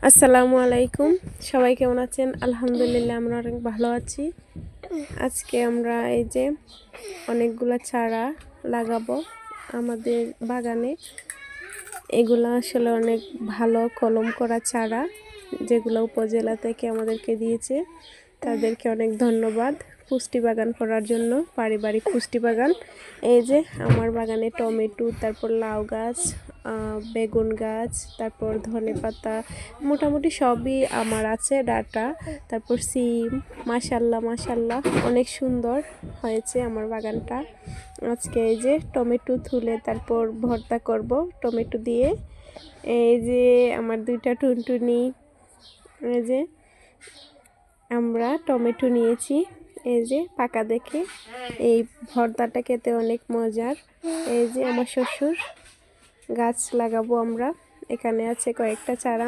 আসসালামু আলাইকুম, সবাই কেমন আছেন? আলহামদুলিল্লাহ আমরা অনেক ভালো আছি। আজকে আমরা এই যে অনেকগুলা চারা লাগাবো আমাদের বাগানে। এগুলো আসলে অনেক ভালো কলম করা চারা, যেগুলো উপজেলা থেকে আমাদেরকে দিয়েছে। তাদেরকে অনেক ধন্যবাদ পুষ্টি বাগান করার জন্য, পারিবারিক পুষ্টি বাগান। এই যে আমার বাগানে টমেটো, তারপর লাউ গাছ, বেগুন গাছ, তারপর ধনেপাতা, মোটামুটি সবই আমার আছে ডাটা। তারপর সিম, মাশাল্লাহ মাশাল্লাহ অনেক সুন্দর হয়েছে আমার বাগানটা। আজকে এই যে টমেটো তুলে তারপর ভর্তা করব টমেটো দিয়ে। এই যে আমার দুইটা টুনটুনি, এই যে আমরা টমেটো নিয়েছি, এই যে পাকা দেখে। এই ভর্তাটা খেতে অনেক মজার। এই যে আমার শ্বশুর গাছ লাগাবো আমরা, এখানে আছে কয়েকটা চারা।